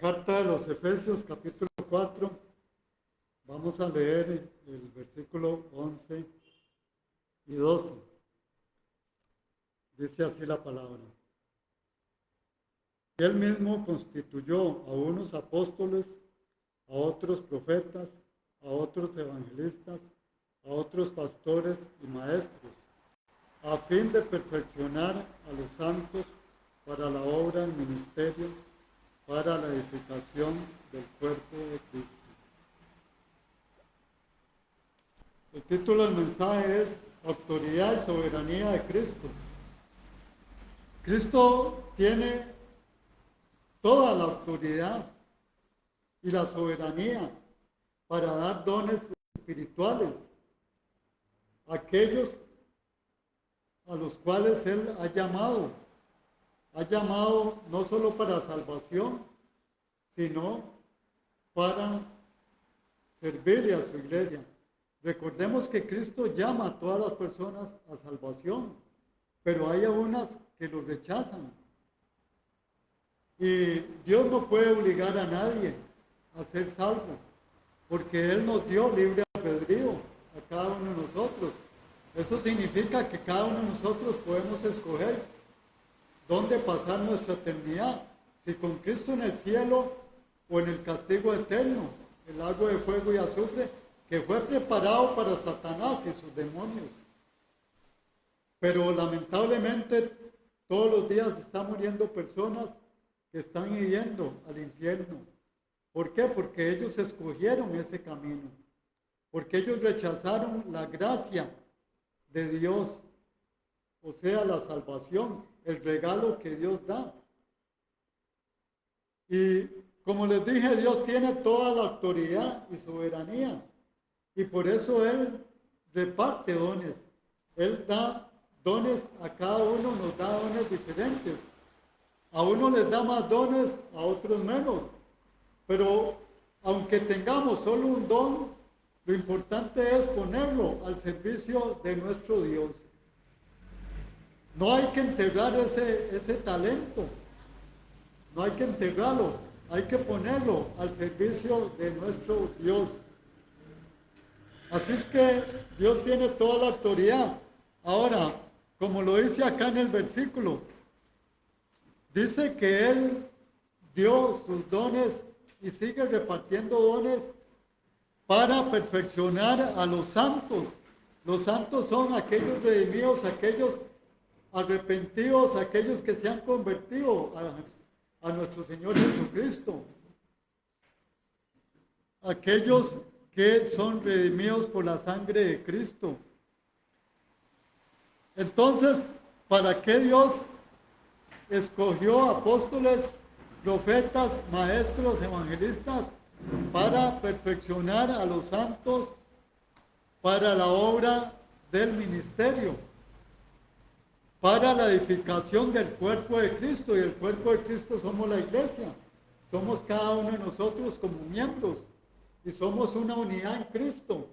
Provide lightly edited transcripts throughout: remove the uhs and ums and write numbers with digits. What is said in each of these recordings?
carta de los Efesios, capítulo 4, vamos a leer el versículo 11 y 12. Dice así la palabra. Él mismo constituyó a unos apóstoles, a otros profetas, a otros evangelistas, a otros pastores y maestros, a fin de perfeccionar a los santos para la obra del ministerio, para la edificación del cuerpo de Cristo. El título del mensaje es Autoridad y Soberanía de Cristo. Cristo tiene toda la autoridad y la soberanía para dar dones espirituales a aquellos a los cuales Él ha llamado no solo para salvación, sino para servirle a su iglesia. Recordemos que Cristo llama a todas las personas a salvación, pero hay unas que lo rechazan. Y Dios no puede obligar a nadie a ser salvo, porque Él nos dio libre albedrío a cada uno de nosotros. Eso significa que cada uno de nosotros podemos escoger dónde pasar nuestra eternidad, si con Cristo en el cielo o en el castigo eterno, el lago de fuego y azufre, que fue preparado para Satanás y sus demonios. Pero lamentablemente todos los días están muriendo personas que están yendo al infierno. ¿Por qué? Porque ellos escogieron ese camino, porque ellos rechazaron la gracia de Dios, o sea, la salvación, el regalo que Dios da. Y como les dije, Dios tiene toda la autoridad y soberanía, y por eso Él reparte dones. Él da dones a cada uno, nos da dones diferentes. A uno les da más dones, a otros menos. Pero aunque tengamos solo un don, lo importante es ponerlo al servicio de nuestro Dios. No hay que enterrar ese talento. No hay que enterrarlo. Hay que ponerlo al servicio de nuestro Dios. Así es que Dios tiene toda la autoridad. Ahora, como lo dice acá en el versículo, dice que Él dio sus dones y sigue repartiendo dones para perfeccionar a los santos. Los santos son aquellos redimidos, aquellos arrepentidos, aquellos que se han convertido a nuestro Señor Jesucristo. Aquellos que son redimidos por la sangre de Cristo. Entonces, ¿para qué Dios escogió apóstoles, profetas, maestros, evangelistas? Para perfeccionar a los santos para la obra del ministerio, para la edificación del cuerpo de Cristo. Y el cuerpo de Cristo somos la iglesia. Somos cada uno de nosotros como miembros. Y somos una unidad en Cristo.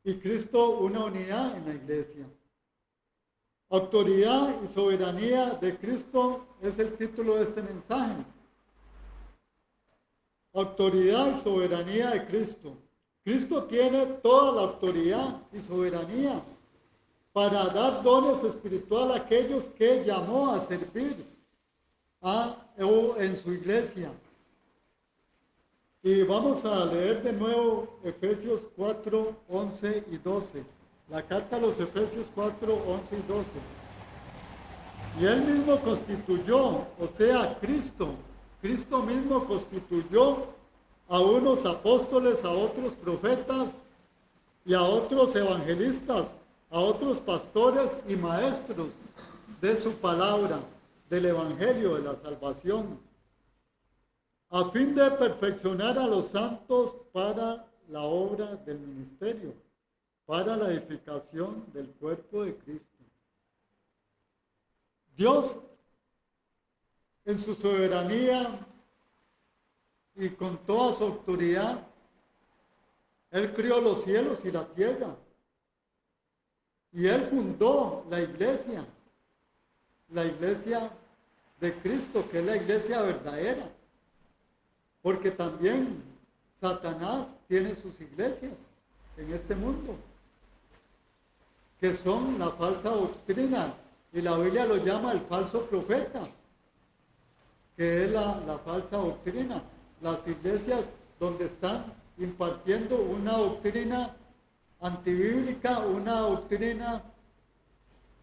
Y Cristo una unidad en la iglesia. Autoridad y soberanía de Cristo es el título de este mensaje. Autoridad y soberanía de Cristo. Cristo tiene toda la autoridad y soberanía para dar dones espirituales a aquellos que llamó a servir en su iglesia. Y vamos a leer de nuevo Efesios 4, 11 y 12. La carta a los Efesios 4, 11 y 12. Y Él mismo constituyó, o sea, Cristo mismo constituyó a unos apóstoles, a otros profetas y a otros evangelistas, a otros pastores y maestros de su palabra, del evangelio de la salvación, a fin de perfeccionar a los santos para la obra del ministerio, para la edificación del cuerpo de Cristo. Dios, en su soberanía y con toda su autoridad, Él crió los cielos y la tierra. Y Él fundó la iglesia de Cristo, que es la iglesia verdadera. porque también Satanás tiene sus iglesias en este mundo, que son la falsa doctrina, y la Biblia lo llama el falso profeta, que es la falsa doctrina. Las iglesias donde están impartiendo una doctrina antibíblica, una doctrina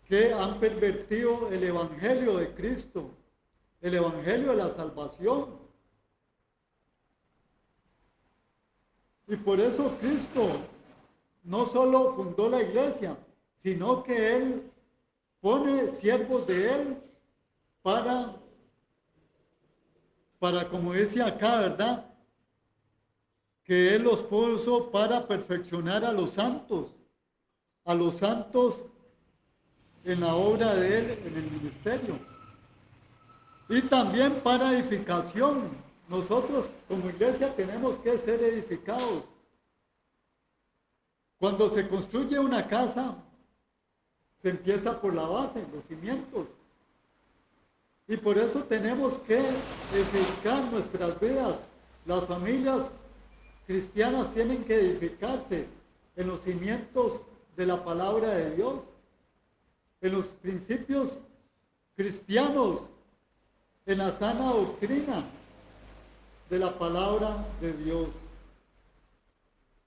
que han pervertido el evangelio de Cristo, el evangelio de la salvación. Y por eso Cristo no solo fundó la iglesia, sino que Él pone siervos de Él para como dice acá, ¿verdad? Que Él los puso para perfeccionar a los santos en la obra de Él, en el ministerio. Y también para edificación. Nosotros como iglesia tenemos que ser edificados. Cuando se construye una casa, se empieza por la base, los cimientos. Y por eso tenemos que edificar nuestras vidas. Las familias cristianas tienen que edificarse en los cimientos de la palabra de Dios, en los principios cristianos, en la sana doctrina de la palabra de Dios.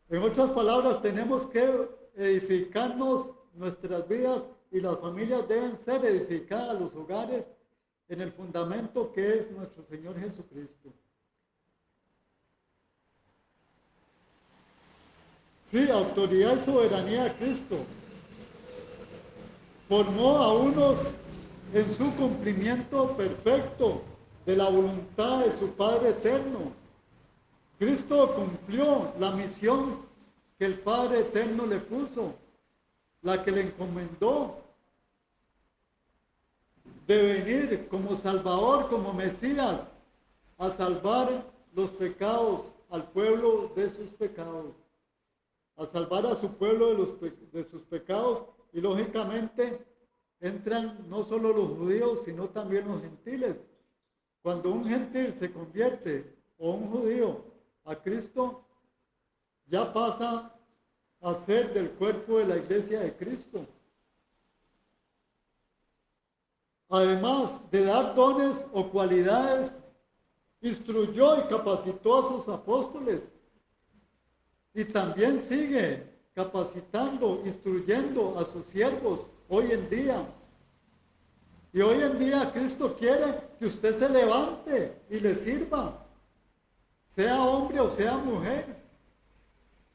En otras palabras, tenemos que edificarnos nuestras vidas, y las familias deben ser edificadas, los hogares, en el fundamento que es nuestro Señor Jesucristo. Sí, autoridad y soberanía de Cristo. Formó a unos en su cumplimiento perfecto de la voluntad de su Padre eterno. Cristo cumplió la misión que el Padre eterno le puso, la que le encomendó, de venir como Salvador, como Mesías, a salvar los pecados, al pueblo de sus pecados, a salvar a su pueblo de sus pecados. Y lógicamente entran no solo los judíos, sino también los gentiles. Cuando un gentil se convierte, o un judío, a Cristo, ya pasa a ser del cuerpo de la iglesia de Cristo. Además de dar dones o cualidades, instruyó y capacitó a sus apóstoles. Y también sigue capacitando, instruyendo a sus siervos hoy en día. Y hoy en día Cristo quiere que usted se levante y le sirva, sea hombre o sea mujer.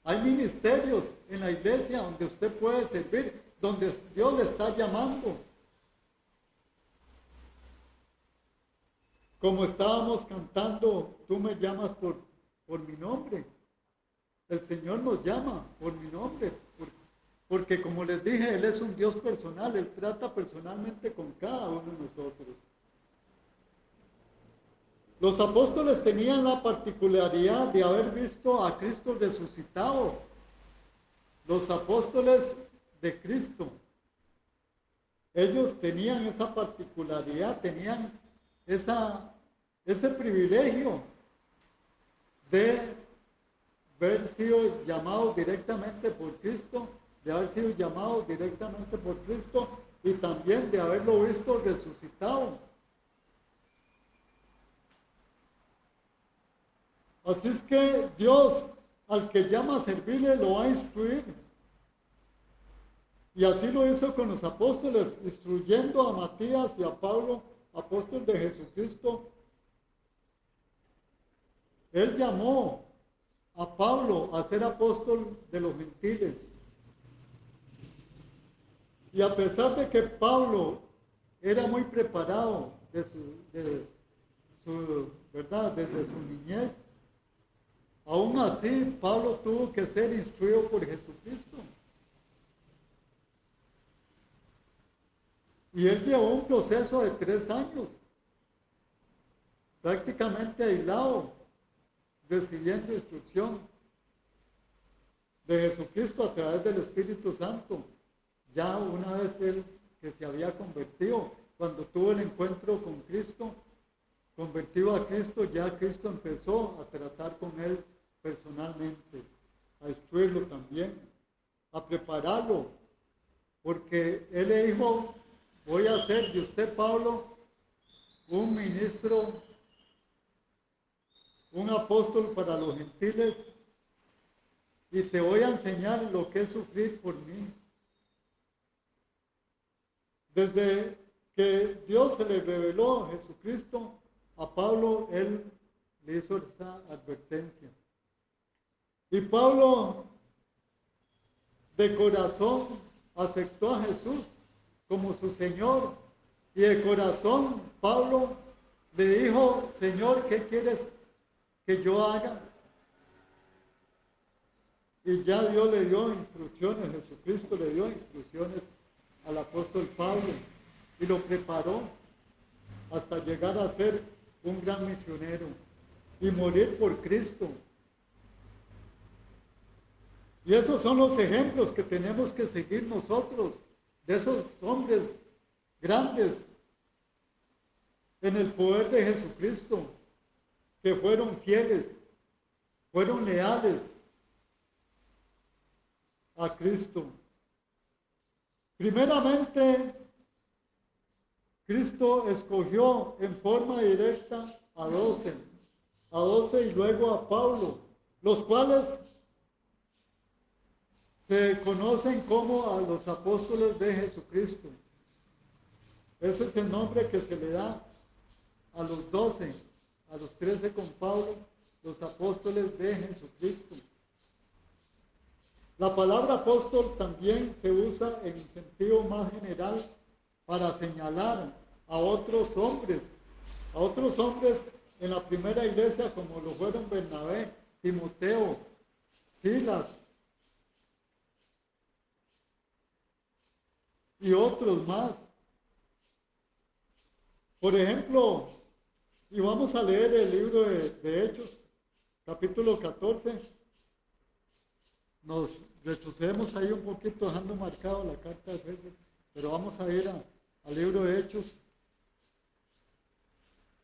Hay ministerios en la iglesia donde usted puede servir, donde Dios le está llamando. Como estábamos cantando, tú me llamas por mi nombre. El Señor nos llama por mi nombre, porque como les dije, Él es un Dios personal, Él trata personalmente con cada uno de nosotros. Los apóstoles tenían la particularidad de haber visto a Cristo resucitado. Los apóstoles de Cristo, ellos tenían esa particularidad, tenían ese privilegio de haber sido llamados directamente por Cristo, y también de haberlo visto resucitado. Así es que Dios, al que llama a servirle, lo va a instruir. Y así lo hizo con los apóstoles, instruyendo a Matías y a Pablo, apóstol de Jesucristo. Él llamó a Pablo a ser apóstol de los gentiles. Y a pesar de que Pablo era muy preparado desde su niñez, aún así Pablo tuvo que ser instruido por Jesucristo. Y él llevó un proceso de 3 años, prácticamente aislado, recibiendo instrucción de Jesucristo a través del Espíritu Santo. Ya una vez él que se había convertido, cuando tuvo el encuentro con Cristo, convertido a Cristo, ya Cristo empezó a tratar con él personalmente, a instruirlo también, a prepararlo, porque él le dijo, voy a hacer de usted, Pablo, un ministro, un apóstol para los gentiles, y te voy a enseñar lo que es sufrir por mí. Desde que Dios se le reveló a Jesucristo, a Pablo, él le hizo esa advertencia. Y Pablo, de corazón, aceptó a Jesús como su Señor. Y de corazón, Pablo le dijo, Señor, ¿qué quieres que yo haga? Y ya Dios le dio instrucciones, Jesucristo le dio instrucciones al apóstol Pablo y lo preparó hasta llegar a ser un gran misionero y morir por Cristo. Y esos son los ejemplos que tenemos que seguir nosotros, de esos hombres grandes en el poder de Jesucristo, que fueron fieles, fueron leales a Cristo. Primeramente, Cristo escogió en forma directa a 12 y luego a Pablo, los cuales se conocen como a los apóstoles de Jesucristo. Ese es el nombre que se le da a los 12, a los 13 con Pablo, los apóstoles de Jesucristo. La palabra apóstol también se usa en sentido más general para señalar a otros hombres en la primera iglesia, como lo fueron Bernabé, Timoteo, Silas y otros más. Por ejemplo, y vamos a leer el libro de Hechos, capítulo 14. Nos retrocedemos ahí un poquito, dejando marcado la carta de Efesios, pero vamos a ir al libro de Hechos.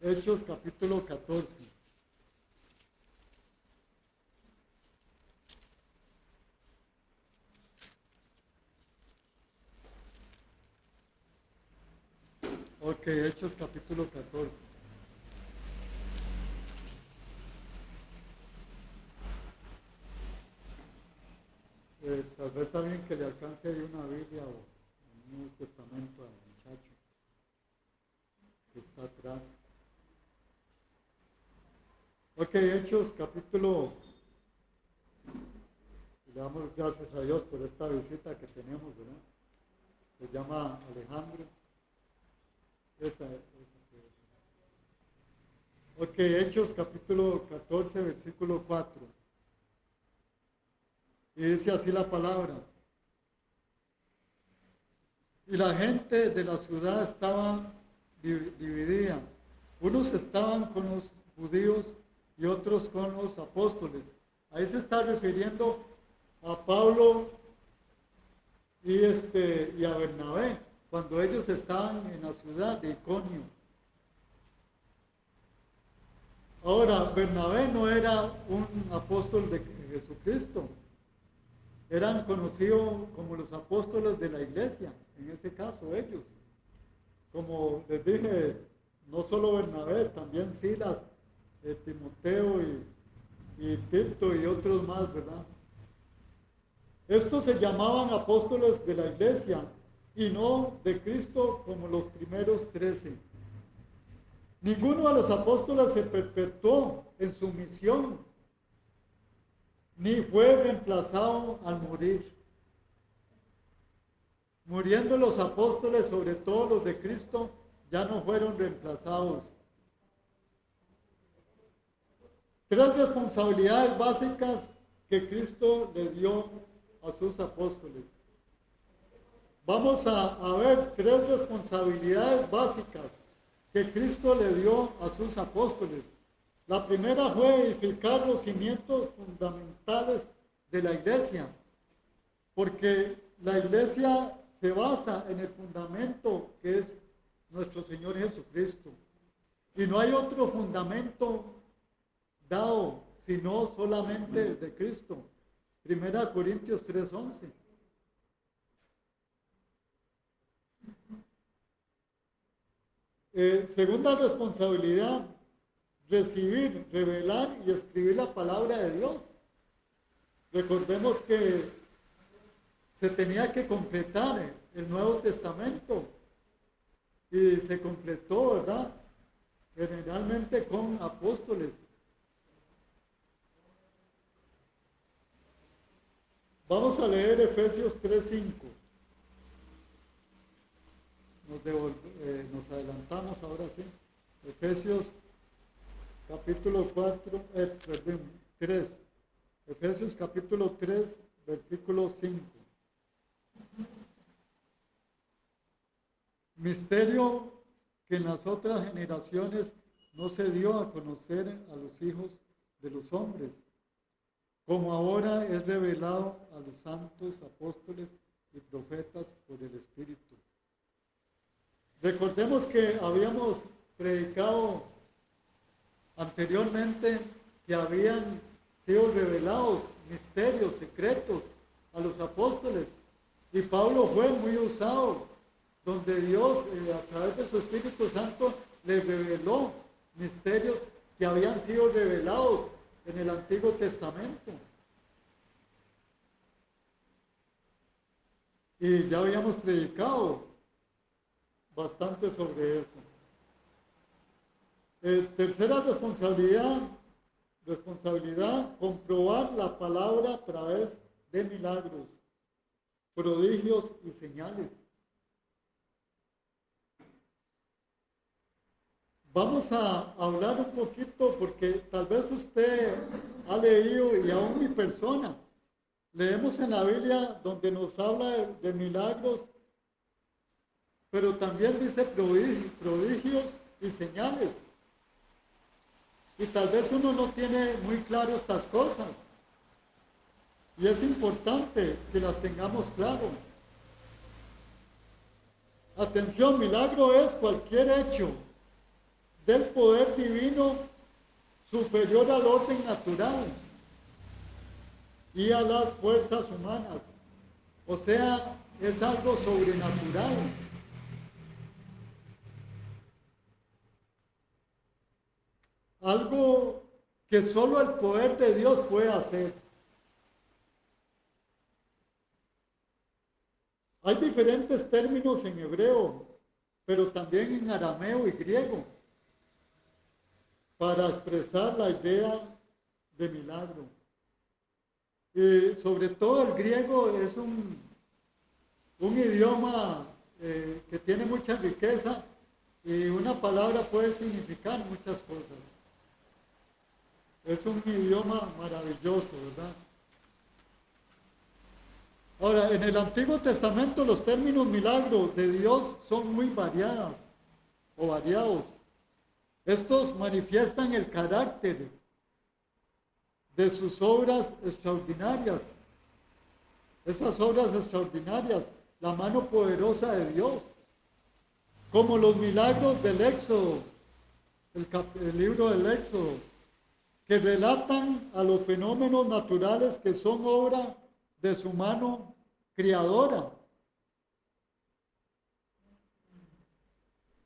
Hechos, capítulo 14. Ok, Hechos, capítulo 14. Tal vez alguien que le alcance ahí una Biblia o un Nuevo Testamento al muchacho que está atrás. Ok, Hechos capítulo, le damos gracias a Dios por esta visita que tenemos, ¿verdad? Se llama Alejandro. Ok, Hechos capítulo 14, versículo 4. Y dice así la palabra. Y la gente de la ciudad estaba dividida. Unos estaban con los judíos y otros con los apóstoles. Ahí se está refiriendo a Pablo y a Bernabé, cuando ellos estaban en la ciudad de Iconio. Ahora, Bernabé no era un apóstol de Jesucristo. Eran conocidos como los apóstoles de la iglesia, en ese caso ellos. Como les dije, no solo Bernabé, también Silas, Timoteo y Tito y otros más, ¿verdad? Estos se llamaban apóstoles de la iglesia y no de Cristo como los primeros 13. Ninguno de los apóstoles se perpetuó en su misión, ni fue reemplazado al morir. Muriendo los apóstoles, sobre todo los de Cristo, ya no fueron reemplazados. 3 responsabilidades básicas que Cristo le dio a sus apóstoles. Vamos a ver 3 responsabilidades básicas que Cristo le dio a sus apóstoles. La primera fue edificar los cimientos fundamentales de la iglesia, porque la iglesia se basa en el fundamento que es nuestro Señor Jesucristo. Y no hay otro fundamento dado, sino solamente el de Cristo. 1 Corintios 3:11. Segunda responsabilidad, recibir, revelar y escribir la palabra de Dios. Recordemos que se tenía que completar el Nuevo Testamento y se completó, ¿verdad? Generalmente con apóstoles. Vamos a leer Efesios 3:5. Nos adelantamos ahora sí. Efesios capítulo 3. Efesios capítulo 3, versículo 5. Misterio que en las otras generaciones no se dio a conocer a los hijos de los hombres, como ahora es revelado a los santos apóstoles y profetas por el Espíritu. Recordemos que habíamos predicado anteriormente que habían sido revelados misterios secretos a los apóstoles, y Pablo fue muy usado, donde Dios a través de su Espíritu Santo le reveló misterios que habían sido revelados en el Antiguo Testamento. Y ya habíamos predicado bastante sobre eso. Tercera responsabilidad, comprobar la palabra a través de milagros, prodigios y señales. Vamos a hablar un poquito, porque tal vez usted ha leído, y aún mi persona, leemos en la Biblia donde nos habla de milagros, pero también dice prodigios y señales. Y tal vez uno no tiene muy claro estas cosas. Y es importante que las tengamos claro. Atención, milagro es cualquier hecho del poder divino superior al orden natural y a las fuerzas humanas. O sea, es algo sobrenatural. Algo que solo el poder de Dios puede hacer. Hay diferentes términos en hebreo, pero también en arameo y griego, para expresar la idea de milagro. Y sobre todo el griego es un idioma que tiene mucha riqueza, y una palabra puede significar muchas cosas. Es un idioma maravilloso, ¿verdad? Ahora, en el Antiguo Testamento los términos milagros de Dios son muy variados. Estos manifiestan el carácter de sus obras extraordinarias. Esas obras extraordinarias, la mano poderosa de Dios, como los milagros del Éxodo, el libro del Éxodo, que relatan a los fenómenos naturales que son obra de su mano creadora.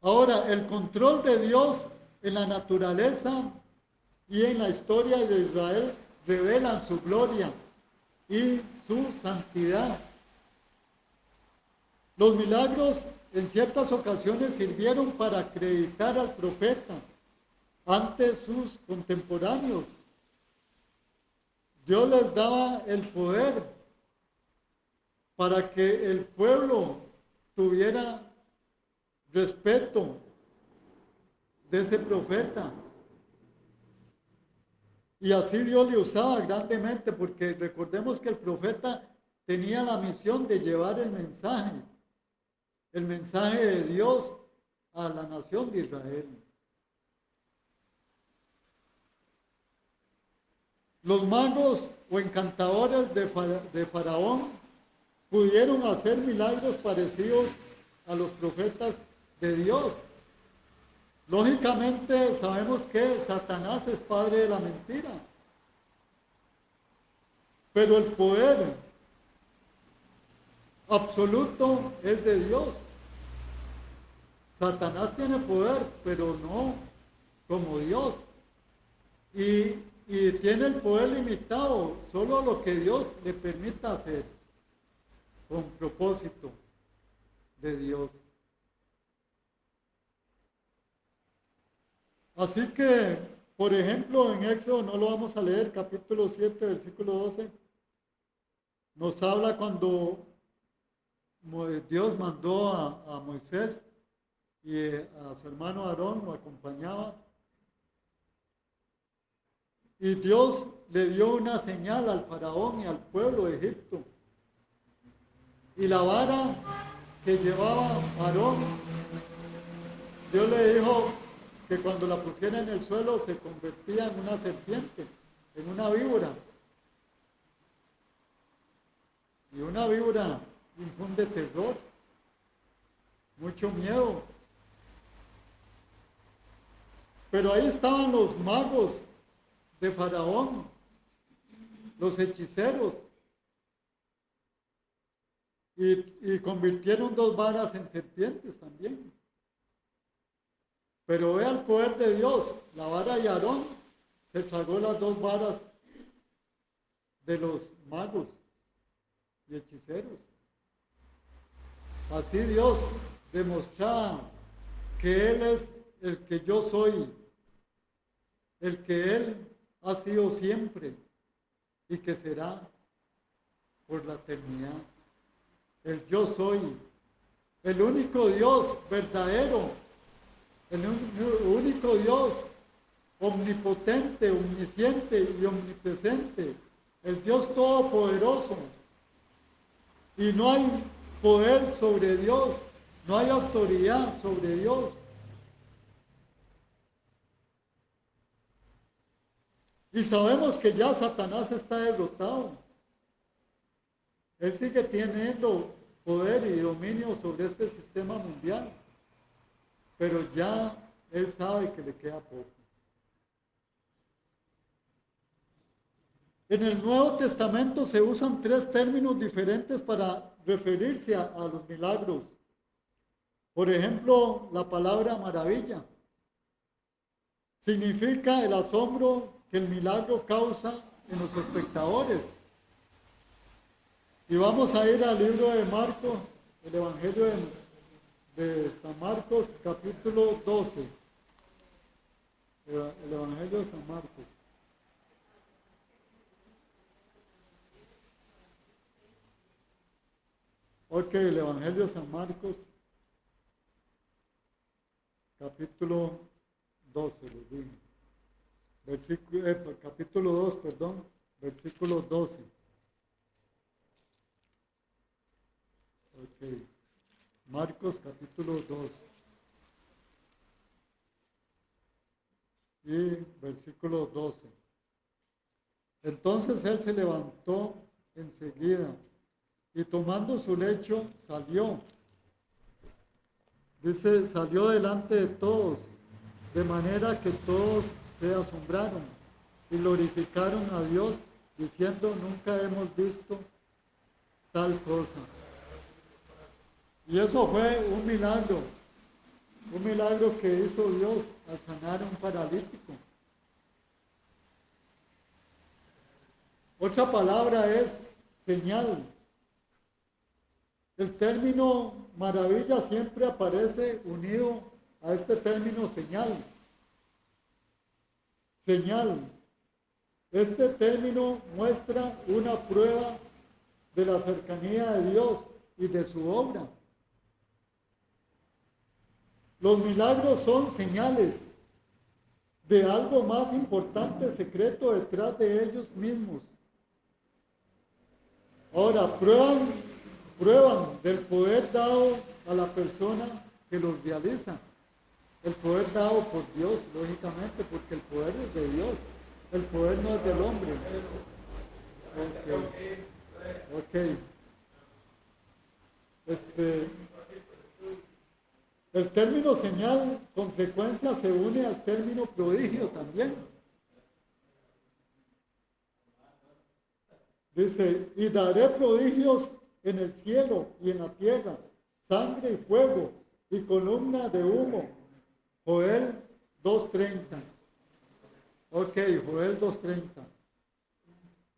Ahora, el control de Dios en la naturaleza y en la historia de Israel revelan su gloria y su santidad. Los milagros en ciertas ocasiones sirvieron para acreditar al profeta ante sus contemporáneos. Dios les daba el poder para que el pueblo tuviera respeto de ese profeta. Y así Dios le usaba grandemente, porque recordemos que el profeta tenía la misión de llevar el mensaje de Dios a la nación de Israel. Los magos o encantadores de Faraón pudieron hacer milagros parecidos a los profetas de Dios. Lógicamente sabemos que Satanás es padre de la mentira, pero el poder absoluto es de Dios. Satanás tiene poder, pero no como Dios. Y tiene el poder limitado, solo lo que Dios le permita hacer, con propósito de Dios. Así que, por ejemplo, en Éxodo, no lo vamos a leer, capítulo 7, versículo 12, nos habla cuando Dios mandó a Moisés y a su hermano Aarón, lo acompañaba. Y Dios le dio una señal al faraón y al pueblo de Egipto. Y la vara que llevaba Aarón, Dios le dijo que cuando la pusiera en el suelo se convertía en una serpiente, en una víbora. Y una víbora infunde terror, mucho miedo. Pero ahí estaban los magos de Faraón, los hechiceros, y convirtieron 2 varas en serpientes también. Pero vea el poder de Dios, la vara de Aarón se tragó las 2 varas de los magos y hechiceros. Así Dios demostraba que Él es el que yo soy, el que Él ha sido siempre y que será por la eternidad. El yo soy, el único Dios verdadero, el único Dios omnipotente, omnisciente y omnipresente, el Dios todopoderoso. Y no hay poder sobre Dios, no hay autoridad sobre Dios. Y sabemos que ya Satanás está derrotado. Él sigue teniendo poder y dominio sobre este sistema mundial, pero ya él sabe que le queda poco. En el Nuevo Testamento se usan 3 términos diferentes para referirse a los milagros. Por ejemplo, la palabra maravilla significa el asombro que el milagro causa en los espectadores. Y vamos a ir al libro de Marcos, el Evangelio de San Marcos, capítulo 12. El Evangelio de San Marcos. Ok, el Evangelio de San Marcos, capítulo 12, les digo. Capítulo 2, perdón, versículo 12. Ok, Marcos capítulo 2 y versículo 12. Entonces él se levantó enseguida y tomando su lecho salió. Dice, salió delante de todos, de manera que todos se asombraron y glorificaron a Dios, diciendo, nunca hemos visto tal cosa. Y eso fue un milagro que hizo Dios al sanar a un paralítico. Otra palabra es señal. El término maravilla siempre aparece unido a este término señal. Señal. Este término muestra una prueba de la cercanía de Dios y de su obra. Los milagros son señales de algo más importante, secreto detrás de ellos mismos. Ahora, prueban del poder dado a la persona que los realiza. El poder dado por Dios, lógicamente, porque el poder es de Dios. El poder no es del hombre. Ok. El término señal con frecuencia se une al término prodigio también. Dice, y daré prodigios en el cielo y en la tierra, sangre y fuego y columna de humo. Joel 2:30. Ok, Joel 2:30.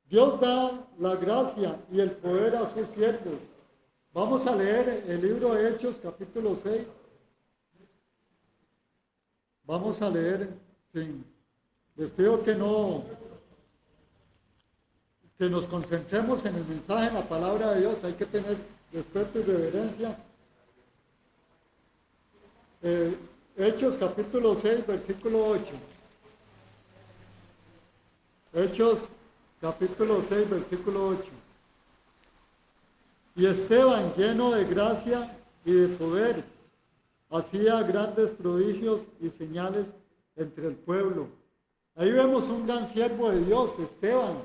Dios da la gracia y el poder a sus siervos. Vamos a leer el libro de Hechos, capítulo 6. Vamos a leer, sí. Les pido que nos concentremos en el mensaje, en la palabra de Dios. Hay que tener respeto y reverencia. Hechos, capítulo 6, versículo 8. Hechos, capítulo 6, versículo 8. Y Esteban, lleno de gracia y de poder, hacía grandes prodigios y señales entre el pueblo. Ahí vemos un gran siervo de Dios, Esteban,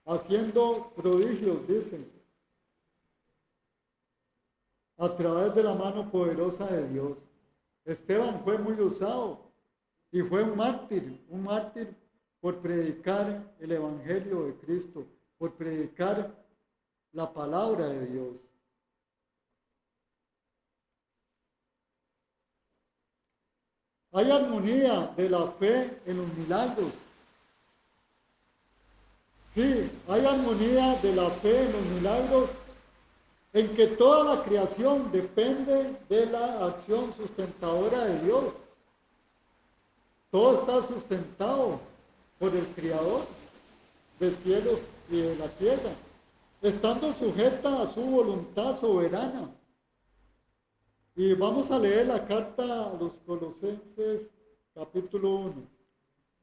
haciendo prodigios, dice, a través de la mano poderosa de Dios. Esteban fue muy usado y fue un mártir por predicar el Evangelio de Cristo, por predicar la palabra de Dios. Hay armonía de la fe en los milagros. Sí, hay armonía de la fe en los milagros, en que toda la creación depende de la acción sustentadora de Dios. Todo está sustentado por el Creador de cielos y de la tierra, estando sujeta a su voluntad soberana. Y vamos a leer la carta a los Colosenses, capítulo 1.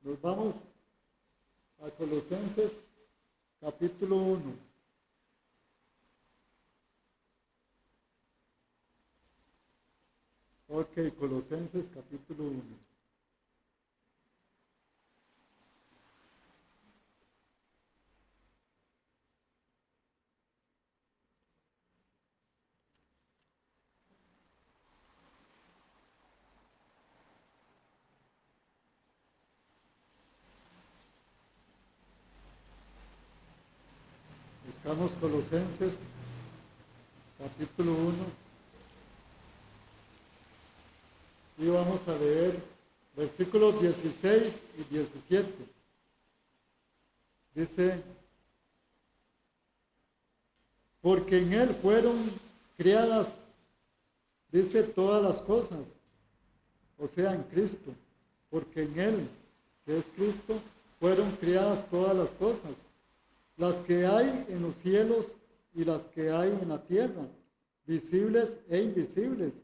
Nos vamos a Colosenses, capítulo 1. Ok, Colosenses, capítulo 1. Buscamos Colosenses, capítulo 1. Y vamos a leer versículos 16 y 17. Dice, porque en Él fueron creadas, dice, todas las cosas, o sea, en Cristo, porque en Él, que es Cristo, fueron creadas todas las cosas, las que hay en los cielos y las que hay en la tierra, visibles e invisibles,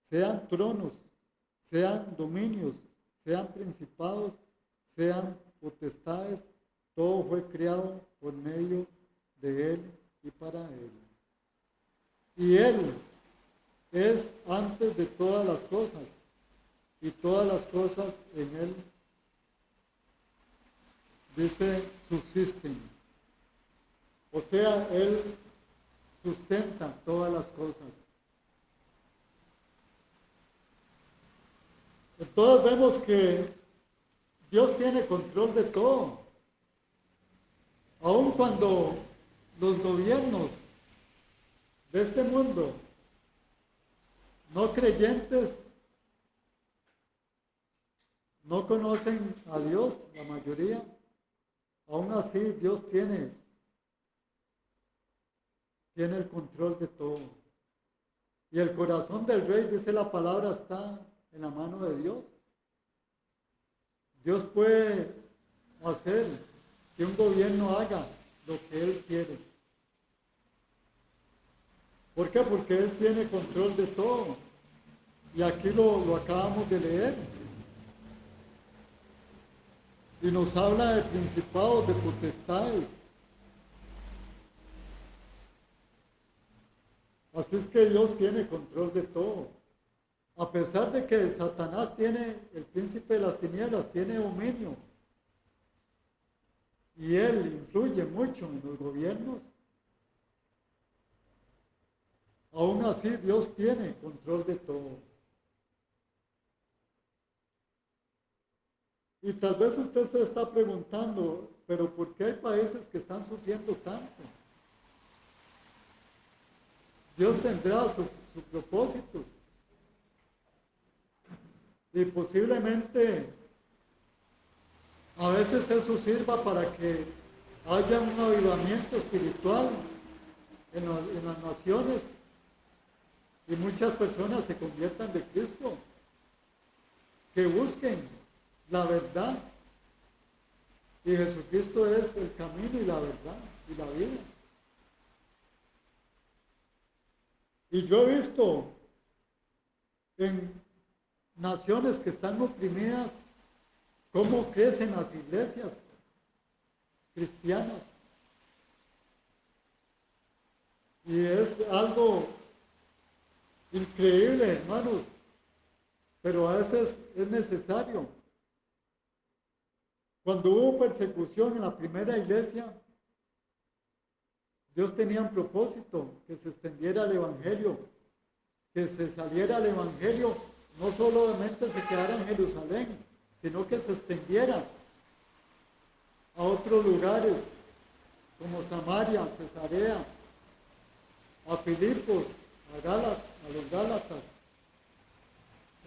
sean tronos, sean dominios, sean principados, sean potestades, todo fue creado por medio de Él y para Él. Y Él es antes de todas las cosas, y todas las cosas en Él, dice, subsisten. O sea, Él sustenta todas las cosas. Entonces vemos que Dios tiene control de todo. Aun cuando los gobiernos de este mundo, no creyentes, no conocen a Dios, la mayoría, aún así Dios tiene el control de todo. Y el corazón del rey, dice la palabra, está en la mano de Dios. Dios puede hacer que un gobierno haga lo que Él quiere. ¿Por qué? Porque Él tiene control de todo. Y aquí lo acabamos de leer. Y nos habla de principados, de potestades. Así es que Dios tiene control de todo. A pesar de que Satanás tiene, el príncipe de las tinieblas, tiene dominio. Y él influye mucho en los gobiernos. Aún así Dios tiene control de todo. Y tal vez usted se está preguntando, pero ¿por qué hay países que están sufriendo tanto? Dios tendrá sus propósitos. Y posiblemente a veces eso sirva para que haya un avivamiento espiritual en las naciones y muchas personas se conviertan de Cristo, que busquen la verdad. Y Jesucristo es el camino y la verdad y la vida. Y yo he visto en naciones que están oprimidas cómo crecen las iglesias cristianas. Y es algo increíble, hermanos, pero a veces es necesario. Cuando hubo persecución en la primera iglesia, Dios tenía un propósito, que se extendiera el evangelio, que se saliera el evangelio, no solamente se quedara en Jerusalén, sino que se extendiera a otros lugares, como Samaria, Cesarea, a Filipos, a los Gálatas,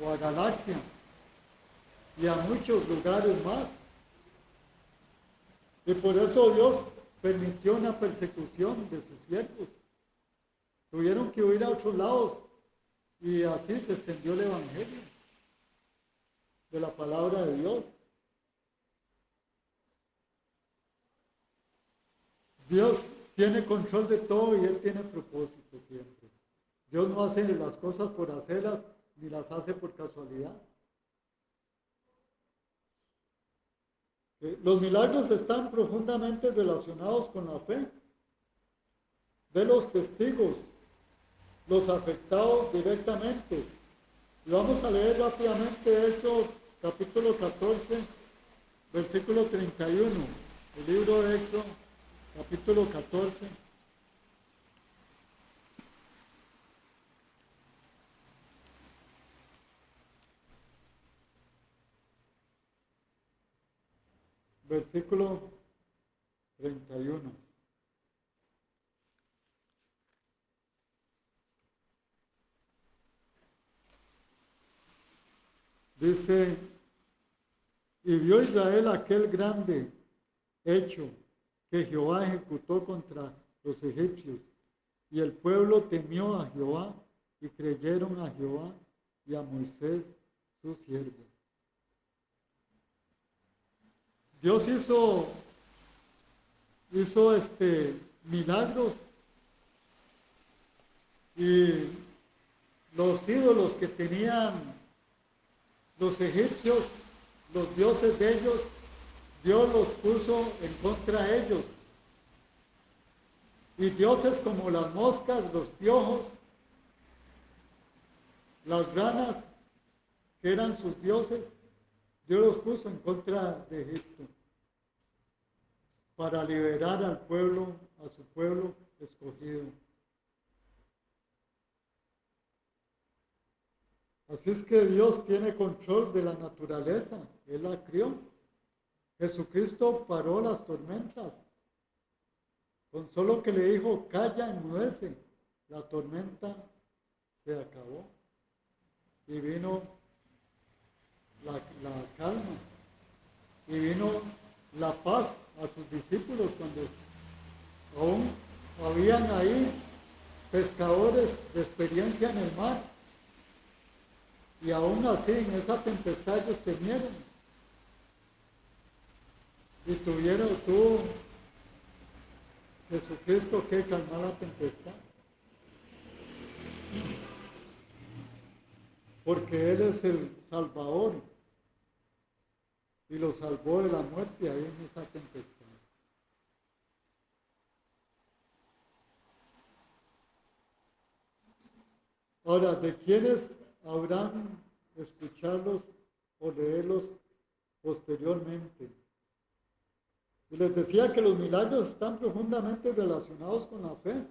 o a Galacia, y a muchos lugares más. Y por eso Dios permitió una persecución de sus siervos. Tuvieron que huir a otros lados y así se extendió el evangelio de la palabra de Dios. Dios tiene control de todo y Él tiene propósito siempre. Dios no hace las cosas por hacerlas ni las hace por casualidad. Los milagros están profundamente relacionados con la fe de los testigos, los afectados directamente. Y vamos a leer rápidamente Éxodo capítulo 14, versículo 31. El libro de Éxodo, capítulo 14. Versículo 31. Dice, y vio Israel aquel grande hecho que Jehová ejecutó contra los egipcios, y el pueblo temió a Jehová, y creyeron a Jehová y a Moisés su siervo. Dios hizo milagros, y los ídolos que tenían los egipcios, los dioses de ellos, Dios los puso en contra de ellos. Y dioses como las moscas, los piojos, las ranas, que eran sus dioses, Dios los puso en contra de Egipto para liberar al pueblo, a su pueblo escogido. Así es que Dios tiene control de la naturaleza, Él la crió. Jesucristo paró las tormentas. Con solo que le dijo, calla, enmudece, la tormenta se acabó. Y vino la calma. Y vino la paz a sus discípulos cuando aún habían ahí pescadores de experiencia en el mar. Y aún así, en esa tempestad ellos temieron. Y tuvo Jesucristo que calmar la tempestad. Porque Él es el Salvador. Y lo salvó de la muerte ahí en esa tempestad. Ahora, ¿de quiénes habrán escucharlos o leerlos posteriormente? Y les decía que los milagros están profundamente relacionados con la fe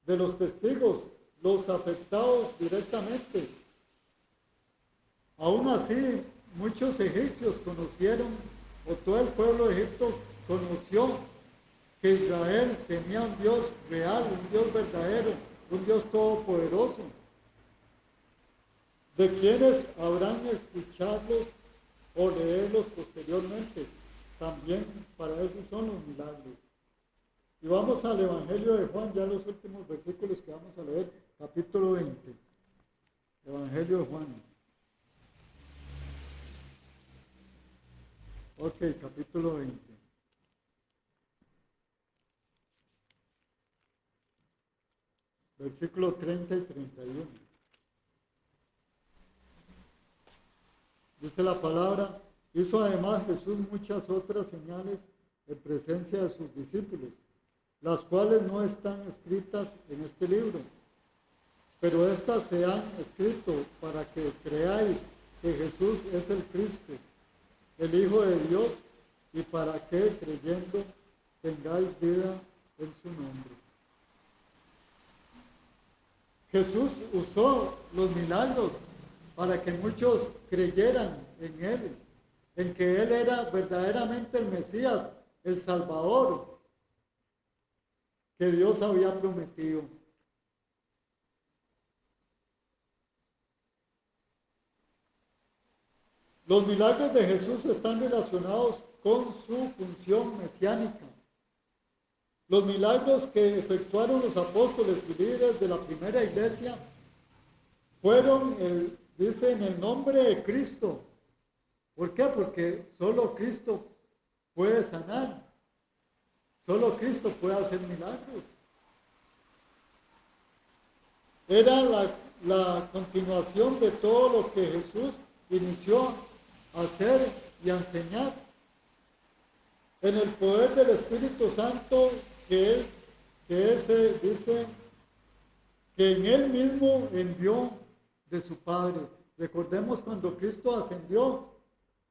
de los testigos, los afectados directamente. Aún así, muchos egipcios conocieron, o todo el pueblo de Egipto conoció que Israel tenía un Dios real, un Dios verdadero, un Dios todopoderoso, de quienes habrán escucharlos o leerlos posteriormente. También para eso son los milagros. Y vamos al Evangelio de Juan, ya los últimos versículos que vamos a leer, capítulo 20. Evangelio de Juan. Ok, capítulo 20. Versículo 30 y 31. Dice la palabra: hizo además Jesús muchas otras señales en presencia de sus discípulos, las cuales no están escritas en este libro, pero estas se han escrito para que creáis que Jesús es el Cristo, el Hijo de Dios, y para que, creyendo, tengáis vida en su nombre. Jesús usó los milagros para que muchos creyeran en Él, en que Él era verdaderamente el Mesías, el Salvador que Dios había prometido. Los milagros de Jesús están relacionados con su función mesiánica. Los milagros que efectuaron los apóstoles y líderes de la primera iglesia fueron, dice, en el nombre de Cristo. ¿Por qué? Porque solo Cristo puede sanar. Solo Cristo puede hacer milagros. Era la continuación de todo lo que Jesús inició a hacer y a enseñar. En el poder del Espíritu Santo dice que en Él mismo envió de su Padre. Recordemos cuando Cristo ascendió,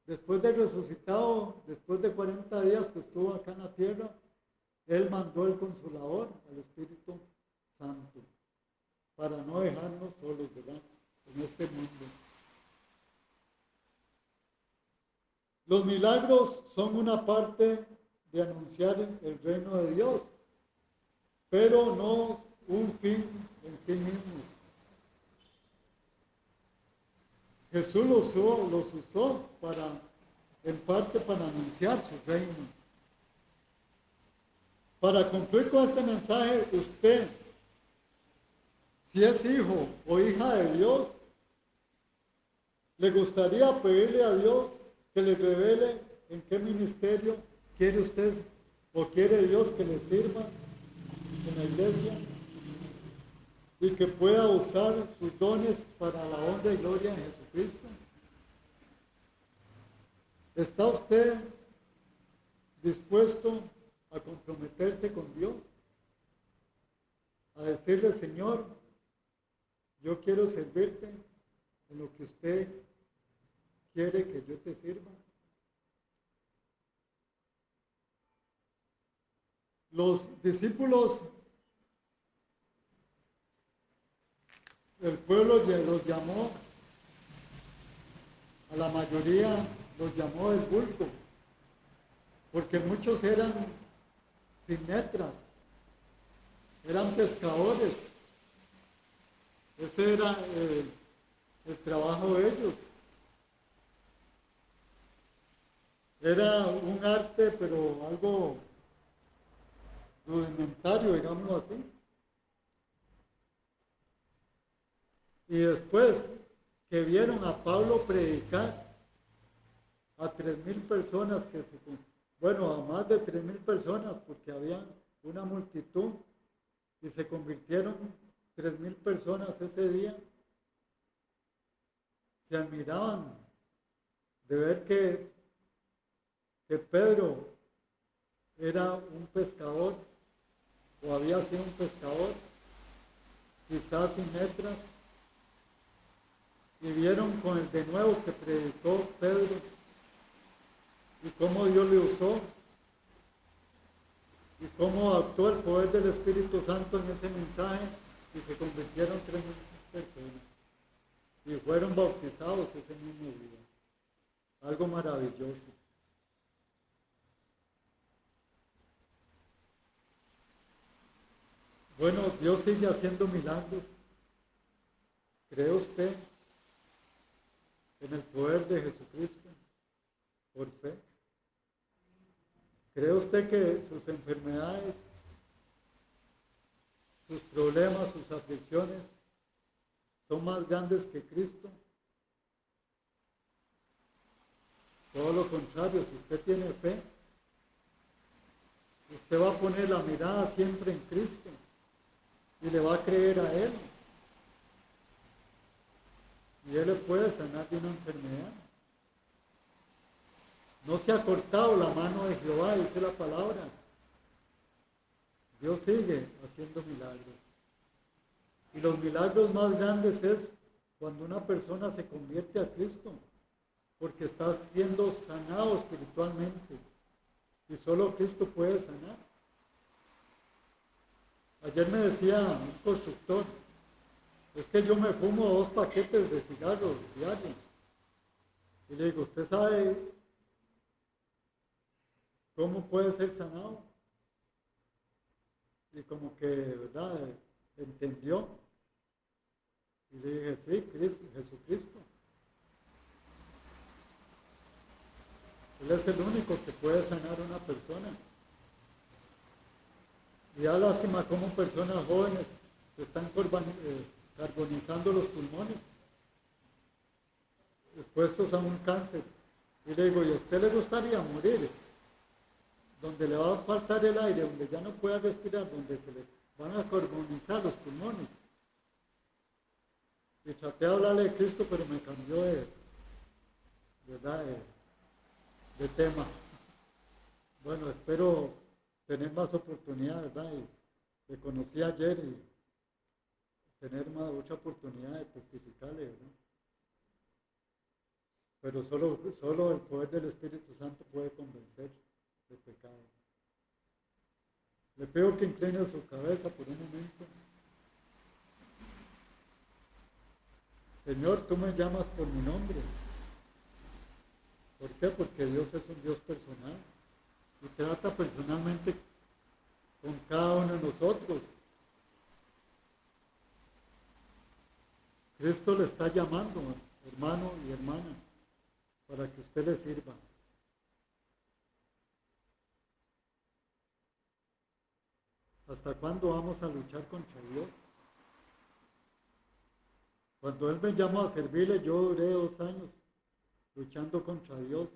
después de resucitado, después de 40 días que estuvo acá en la tierra, Él mandó el Consolador, al Espíritu Santo, para no dejarnos solos, ¿verdad?, en este mundo. Los milagros son una parte de anunciar el reino de Dios, pero no un fin en sí mismos. Jesús los usó en parte para anunciar su reino. Para cumplir con este mensaje, usted, si es hijo o hija de Dios, le gustaría pedirle a Dios que le revele en qué ministerio quiere usted o quiere Dios que le sirva en la iglesia y que pueda usar sus dones para la honra y gloria de Jesucristo. ¿Está usted dispuesto a comprometerse con Dios? A decirle: Señor, yo quiero servirte en lo que usted quiere que yo te sirva. Los discípulos, el pueblo los llamó, a la mayoría los llamó del vulgo, porque muchos eran sinetras, eran pescadores. Ese era el trabajo de ellos. Era un arte, pero algo rudimentario, digámoslo así. Y después que vieron a Pablo predicar a 3,000 personas, a más de 3,000 personas, porque había una multitud, y se convirtieron 3,000 personas ese día, se admiraban de ver que Pedro era un pescador, o había sido un pescador, quizás sin letras, y vieron con el de nuevo que predicó Pedro y cómo Dios le usó y cómo actuó el poder del Espíritu Santo en ese mensaje, y se convirtieron 3,000 personas y fueron bautizados ese mismo día. algo maravilloso. Bueno, Dios sigue haciendo milagros. ¿Cree usted en el poder de Jesucristo por fe? ¿Cree usted que sus enfermedades, sus problemas, sus aflicciones son más grandes que Cristo? Todo lo contrario, si usted tiene fe, usted va a poner la mirada siempre en Cristo y le va a creer a Él. Y Él le puede sanar de una enfermedad. No se ha cortado la mano de Jehová, dice la palabra. Dios sigue haciendo milagros. Y los milagros más grandes es cuando una persona se convierte a Cristo, porque está siendo sanado espiritualmente. Y solo Cristo puede sanar. Ayer me decía un constructor, es que yo me fumo 2 paquetes de cigarros diarios. Y le digo, ¿usted sabe cómo puede ser sanado? Y como que, ¿verdad? Entendió. Y le dije, sí, Jesucristo. Él es el único que puede sanar a una persona. Y da lástima cómo personas jóvenes se están carbonizando los pulmones, expuestos a un cáncer. Y le digo, ¿y a usted le gustaría morir donde le va a faltar el aire, donde ya no pueda respirar, donde se le van a carbonizar los pulmones? Y traté de hablarle de Cristo, pero me cambió de tema. Bueno, espero tener más oportunidad, ¿verdad? Y le conocí ayer y tener mucha oportunidad de testificarle, ¿verdad? Pero solo el poder del Espíritu Santo puede convencer del pecado. Le pido que incline su cabeza por un momento. Señor, tú me llamas por mi nombre. ¿Por qué? Porque Dios es un Dios personal y trata personalmente con cada uno de nosotros. Cristo le está llamando, hermano y hermana, para que usted le sirva. ¿Hasta cuándo vamos a luchar contra Dios? Cuando Él me llamó a servirle, yo duré 2 años luchando contra Dios.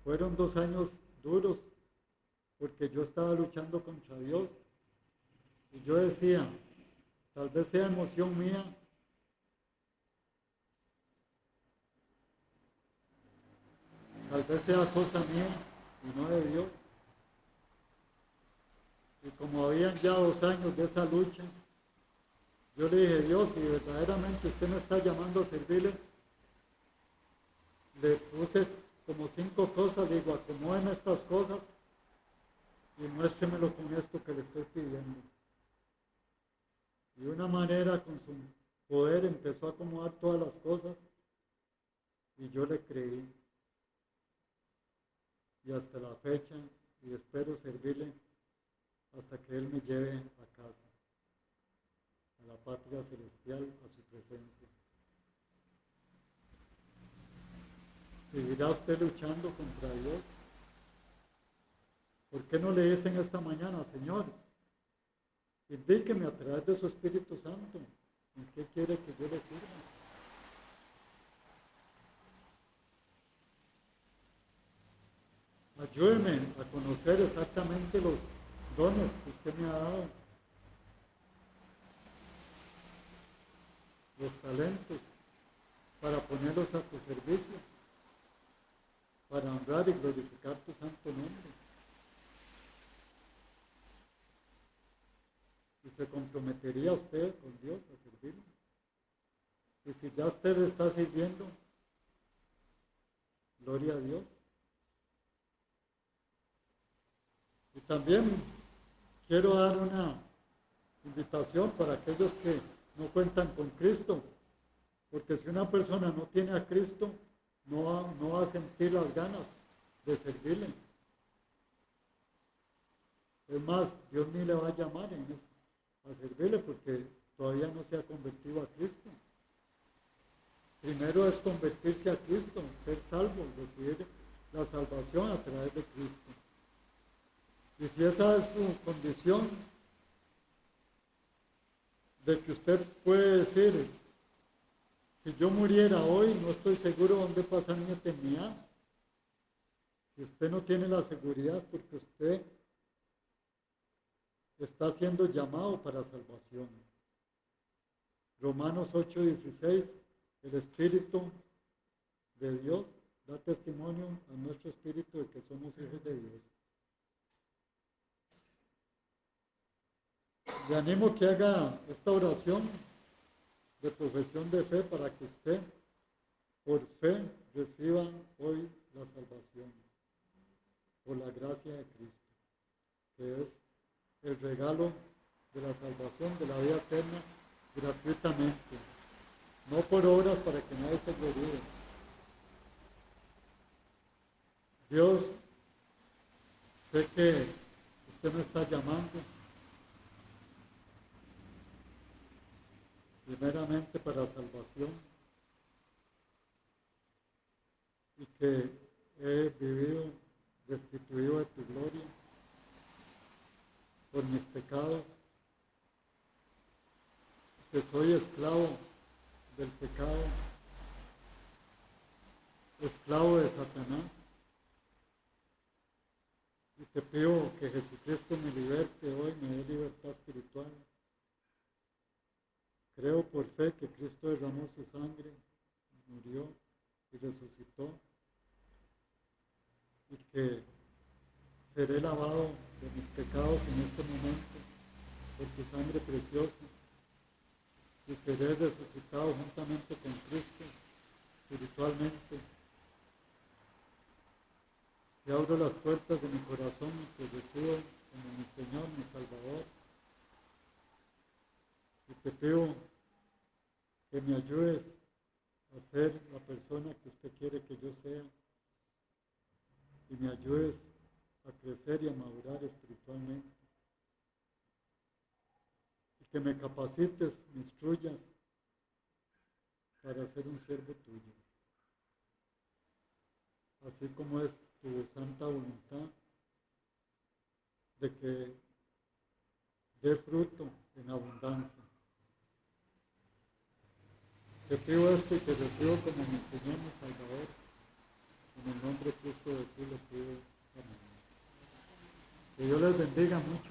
Fueron 2 años duros, porque yo estaba luchando contra Dios. Y yo decía, tal vez sea emoción mía, tal vez sea cosa mía y no de Dios. Y como habían ya 2 años de esa lucha, yo le dije, Dios, si verdaderamente usted me está llamando a servirle, le puse como 5 cosas, digo, acomódeme estas cosas y muéstremelo con esto que le estoy pidiendo. Y de una manera, con su poder, empezó a acomodar todas las cosas y yo le creí. Y hasta la fecha, y espero servirle hasta que Él me lleve a casa, a la patria celestial, a su presencia. ¿Seguirá usted luchando contra Dios? ¿Por qué no le dicen esta mañana, Señor, indíqueme a través de su Espíritu Santo en qué quiere que yo le sirva? Ayúdeme a conocer exactamente los dones que usted me ha dado, los talentos, para ponerlos a tu servicio, para honrar y glorificar tu santo nombre. Y se comprometería usted con Dios a servirle. Y si ya usted le está sirviendo, gloria a Dios. Y también quiero dar una invitación para aquellos que no cuentan con Cristo, Porque si una persona no tiene a Cristo, no va a sentir las ganas de servirle. Es más, Dios ni le va a llamar a servirle porque todavía no se ha convertido a Cristo. Primero es convertirse a Cristo, ser salvo, recibir la salvación a través de Cristo. Y si esa es su condición, de que usted puede decir, si yo muriera hoy, no estoy seguro dónde pasa mi eternidad. Si usted no tiene la seguridad es porque usted está siendo llamado para salvación. Romanos 8:16, el Espíritu de Dios da testimonio a nuestro espíritu de que somos hijos de Dios. Le animo que haga esta oración de profesión de fe para que usted, por fe, reciba hoy la salvación, por la gracia de Cristo, que es el regalo de la salvación, de la vida eterna, gratuitamente, no por obras para que nadie se gloríe. Dios, sé que usted me está llamando primeramente para salvación y que he vivido destituido de tu gloria por mis pecados, que soy esclavo del pecado, esclavo de Satanás, y te pido que Jesucristo me liberte hoy, me dé libertad espiritual. Creo por fe que Cristo derramó su sangre, murió y resucitó, y que seré lavado de mis pecados en este momento por tu sangre preciosa, y seré resucitado juntamente con Cristo espiritualmente. Y abro las puertas de mi corazón y te recibo como mi Señor, mi Salvador. Y te pido que me ayudes a ser la persona que usted quiere que yo sea, y me ayudes a crecer y a madurar espiritualmente, y que me capacites, me instruyas para ser un siervo tuyo, así como es tu santa voluntad de que dé fruto en abundancia. Te pido esto y te recibo como mi Señor, mi Salvador. En el nombre de Cristo Jesús le pido. Amén. Que Dios les bendiga mucho.